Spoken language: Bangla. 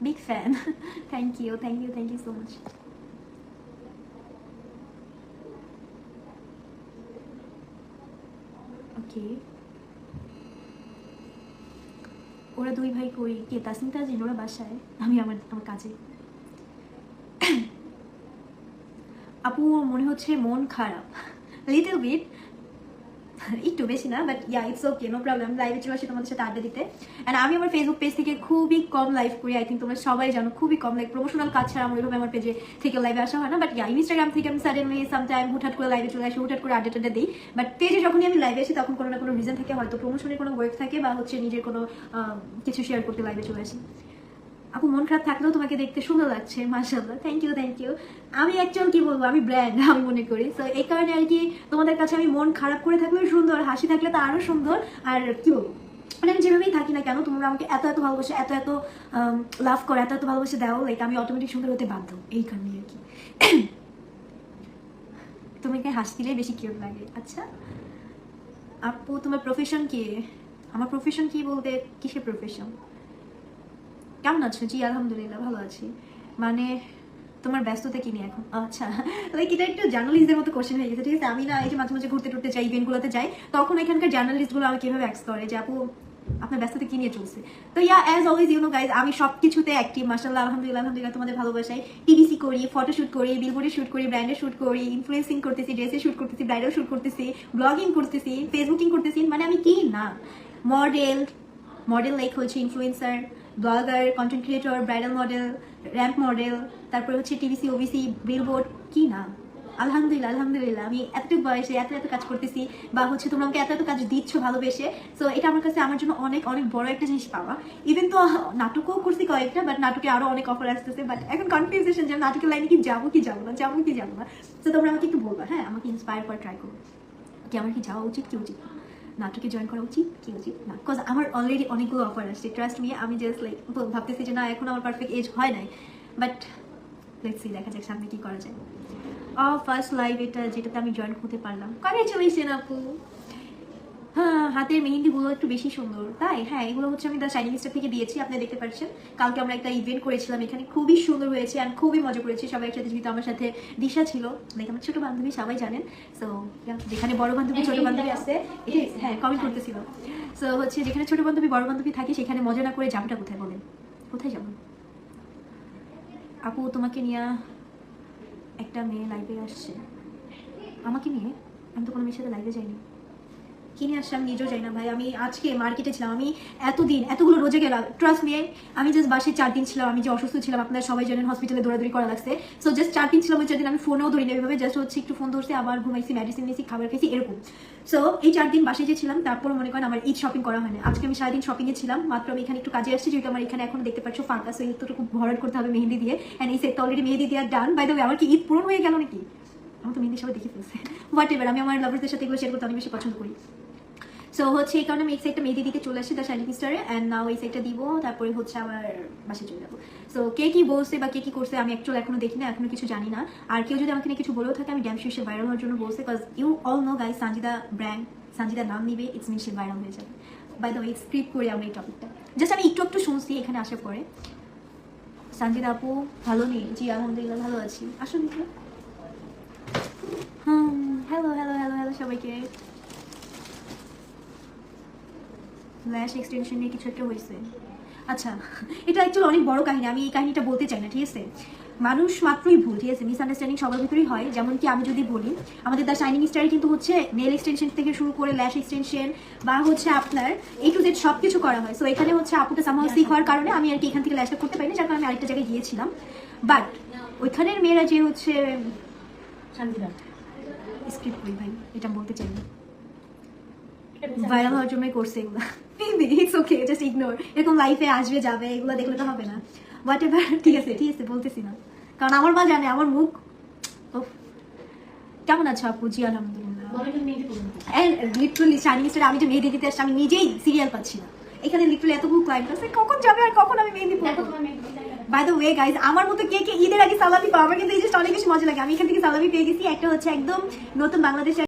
Big fan. Thank you, thank you, thank you so much. Okay, ওরা দুই ভাই কই? কে? তাসনিম তাজিন? ওরা বাসায়, আমি আমার আমার কাজে। আপু মনে হচ্ছে মন খারাপ, লিটল বিট, একটু বেশি না, but yeah it's okay, no problem. লাইভে চলে আসি তোমাদের সাথে আড্ডা দিতে। অ্যান্ড আমি আমার ফেসবুক পেজ থেকে খুবই কম লাইভ করি, আই থিঙ্ক তোমরা সবাই জানো, খুবই কম, লাইক প্রমোশনাল কাজ ছাড়া আমার ওইভাবে আমার পেজে থেকে লাইভে আসা হয় না। বাট ইয়া ইনস্টাগ্রাম থেকে আমি সাডেনলি সামটাইম হুটহাট করে লাইভে চলে আসি, হুটহাট করে আড্ডা টাড্ডা দিই। বাট পেজে যখনই আমি লাইভে আসি তখন কোনো না কোনো রিজন থাকে, হয়তো প্রমোশনের কোনো ওয়ার্ক থাকে বা হচ্ছে নিজের কোনো কিছু শেয়ার করতে লাইভে চলে আসি। আপু মন খারাপ থাকলেও তোমাকে দেখতে সুন্দর লাগছে, মাশাআল্লাহ, থ্যাংক ইউ, থ্যাংক ইউ। আমি অ্যাকচুয়াল কি বলবো, আমি ব্র্যান্ড, আমি মনে করি। সো এই কারণে আর কি তোমাদের কাছে আমি মন খারাপ করে থাকলেও সুন্দর, হাসি থাকলে তো আরো সুন্দর। আর কি বলবো, মানে আমি যেভাবেই থাকি না কেন, তোমরা আমাকে এত এত ভালোবাসে, এত এত লাভ করো, এত এত ভালোবাসে দাও, লাইক আমি অটোমেটিক সুন্দর হতে বাধ্য, এই কারণে আর কি। তোমাকে হাসলে বেশি কিউট লাগে। আচ্ছা আপু তোমার প্রফেশন কি? আমার প্রফেশন কি বলতে, কিসের প্রফেশন? কেমন আছো? জি আলহামদুলিল্লাহ ভালো আছি। মানে তোমার ব্যস্ততা কি নিয়ে এখন? আচ্ছা, লাইক এটা একটু জার্নালিস্টদের মতো কোশ্চেন হয়ে গেছে, ঠিক আছে? আমি না এই যে মাঝে মাঝে ঘুরতে টুরতে যাই, ইভেন্টগুলোতে যাই, তখন এখানকার জার্নালিস্টগুলো আমাকে কিভাবে অ্যাক্স করে যে আপু আপনার ব্যস্ততা কি নিয়ে চলছে। তো yeah as always you know guys, আমি সব কিছুতে অ্যাক্টিভ, মাশাআল্লাহ, আলহামদুলিল্লাহ, আলহামদুলিল্লাহ, তোমাদের ভালোবাসায়। টিভিসি করি, ফটোশুট করি, বিলবোর্ডে শুট করি, ব্র্যান্ডে শুট করি, ইনফ্লুয়েন্সিং করতেছি, ড্রেসে শুট করতেছি, ব্রাইডাল শুট করতেছি, ব্লগিং করতেছি, ফেসবুকিং করতেছি, মানে আমি কি না, মডেল, মডেল লাইক হচ্ছে influencer, blogger, content creator, bridal model, ramp model, তারপরে হচ্ছে টিভিসি, ওবিসি, বিলবোর্ড, কি না। আলহামদুলিল্লাহ, আলহামদুলিল্লাহ, আমি এতটুকু বয়সে এত এত কাজ করতেছি, বা হচ্ছে তোমরা আমাকে এত এত কাজ দিচ্ছ ভালোবেসে। সো এটা আমার কাছে, আমার জন্য অনেক অনেক বড় একটা জিনিস পাওয়া। ইভেন তো নাটকও করছি কয়েকটা, বাট নাটকে আরো অনেক অফার আসতেছে, বাট এখন কনফিউজেশন যে নাটকের লাইনে কি যাবো কি যাবো না, যাবো কি যাবো না। তো তোমরা আমাকে একটু বলবা, হ্যাঁ, আমাকে ইন্সপায়ার করা ট্রাই করো কি আমার কি যাওয়া উচিত কি উচিত না, নাটকে জয়েন করা উচিত কি উচিত না। বিকজ আমার অলরেডি অনেকগুলো অফার আসছে, ট্রাস্ট মি। আমি জাস্ট লাইক ভাবতেছি যে না, এখন আমার পারফেক্ট এজ হয় নাই, বাট লেটস সি, দেখা যাক সামনে কি করা যায়। ফার্স্ট লাইভ এটা, যেটাতে আমি জয়েন হতে পারলাম, কংগ্রেচুলেশন আপু। হ্যাঁ, হাতের মেহেন্দিগুলো একটু বেশি সুন্দর, তাই? হ্যাঁ, এগুলো হচ্ছে আমি দ্য শাইনিং স্টার থেকে দিয়েছি, আপনি দেখতে পাচ্ছেন। কালকে আমরা একটা ইভেন্ট করেছিলাম এখানে, খুবই সুন্দর হয়েছে আর খুবই মজা করেছি সবাই একসাথে, যেহেতু আমার সাথে দিশা ছিল, লাইক আমার ছোট বান্ধবী, সবাই জানেন। সো যেখানে বড় বান্ধবী ছোট বান্ধবী আছে, এটা হ্যাঁ কমেন্ট করতেছিল। সো হচ্ছে যেখানে ছোট বান্ধবী বড় বান্ধবী থাকে, সেখানে মজা না করে যাবোটা কোথায় বলেন? কোথায় যাবো? আপু তোমাকে নিয়ে একটা মেয়ে লাইভে আসছে। আমাকে নিয়ে? আমি তো কোনো মেয়ের সাথে লাইভে যাইনি। কিনে আসছে আমি নিজেও যাই না ভাই। আমি আজকে মার্কেটে ছিলাম, আমি এতদিন এতগুলো রোজে গেলাম, ট্রাস্ট নিয়ে। আমি জাস্ট বাসায় 4 দিন ছিলাম, আমি যে অসুস্থ ছিলাম, আপনারা সবাই জানেন, হসপিটালে দৌড়াদৌড়ি করা লাগছে। সো জাস্ট 4 দিন ছিলাম, ওই 4 দিন আমি ফোনেও ধরি না, এভাবে জাস্ট হচ্ছে একটু ফোন ধরছি, আবার ঘুমাইছি, মেডিসিন নিয়েছি, খাবার খেয়েছি, এরকম। সো এই 4 দিন বাসায় যে ছিলাম, তারপর মনে করেন আমার ঈদ শপিং করা হয়নি। আজকে আমি সারাদিন শপিংয়ে ছিলাম, মাত্র আমি এখানে একটু কাজে আসছি, যেহেতু আমার এখানে এখন দেখতে পাচ্ছ ফাঁকা, সো একটু ভরাট করতে হবে মেহেন্দি দিয়ে। অ্যান্ড এই সেটটা অলরেডি মেহেন্দি দিয়ে ডান। বাই দ্য ওয়ে, আমার কি ঈদ পূরণ হয়ে গেল নাকি? আমার তো মেহেন্দি সবাই দেখে ফেলছে। হোয়াট এভার, আমি আমার লাভার্সদের সাথে এগুলো শেয়ার করতে অনেক বেশি পছন্দ করি। সো হচ্ছে এই কারণে আমি এই সাইডটা মেহেদি দিতে চলে আসছি দ্য শাইনিং স্টারে, অ্যান্ড নাও এই সাইডটা দিব, তারপরে হচ্ছে আবার বাসে চলে যাবো। সো কে কি বলছে বা কে কি করছে আমি অ্যাকচুয়ালি এখনো দেখি না, এখনো কিছু জানি না। আর কেউ যদি আমাকে নিয়ে কিছু বলেও থাকে, আমি ড্যাম শিওর সে ভাইরাল হওয়ার জন্য বলছে, because you all know guys, Sanjida brand, Sanjida নাম নিবে, ইটস মিন সে ভাইরাল হয়ে যাবে। বাই দ্য ওয়ে, স্ক্রিপ্ট করি আমরা এই টপিকটা, জাস্ট আমি একটু একটু শুনছি এখানে আসার পরে। সানজিদা আপু ভালো নেই? জি আলহামদুলিল্লাহ ভালো আছি, আসুন। হ্যালো হ্যালো হ্যালো হ্যালো সবাইকে। ল্যাশ এক্সটেনশন নিয়ে কিছু একটা হয়েছে। আচ্ছা, এটা অ্যাকচুয়ালি অনেক বড় কাহিনী, আমি এই কাহিনীটা বলতে চাই না, ঠিক আছে? মানুষ মাত্রই ভুল, ঠিক আছে? মিসআন্ডারস্ট্যান্ডিং সবার ভিতরেই হয়। যেমন কি আমি যদি বলি, আমাদের দ্য শাইনিং স্টারে কিন্তু হচ্ছে নেল এক্সটেনশন থেকে শুরু করে ল্যাশ এক্সটেনশন বা হচ্ছে আপনার A to Z সব কিছু করা হয়। সো এখানে হচ্ছে আপুটা সামহাউ সিক হওয়ার কারণে আমি আর কি এখান থেকে ল্যাশটা করতে পারিনি, যার কারণে আমি আরেকটা জায়গায় গিয়েছিলাম। বাট ওইখানের মেয়েরা যে হচ্ছে স্ক্রিপ্ট করি ভাই, এটা বলতে চাই না, ভাইরাল হওয়ার জন্যই করছে এগুলো। It's okay, just ignore. এরকম লাইফে আসবে যাবে, এগুলো দেখলে তো হবে না। হোয়াট এভার, ঠিক আছে ঠিক আছে, বলতেছি না, কারণ আমার মা জানে আমার মুখ। কেমন আছো আপু? জি আলহামদুলিল্লাহ। লিটারালি শাইনিং স্টারে আমি যে মেহেদি দিতে আসছি, আমি নিজেই সিরিয়াল পাচ্ছি না। এখানে লিটারালি এতগুলো ক্লায়েন্ট আছে, কখন যাবে আর কখন আমি মেহেদি পরবো। বাই দ্য ওয়ে গাইজ, আমার মতো কে কে ঈদের আগে সালামি পাও? আমার কিন্তু এই জিনিসটা অনেক বেশি মজা লাগে। আমি এখান থেকে সালামি পেয়ে গেছি, একটা হচ্ছে একদম নতুন বাংলাদেশের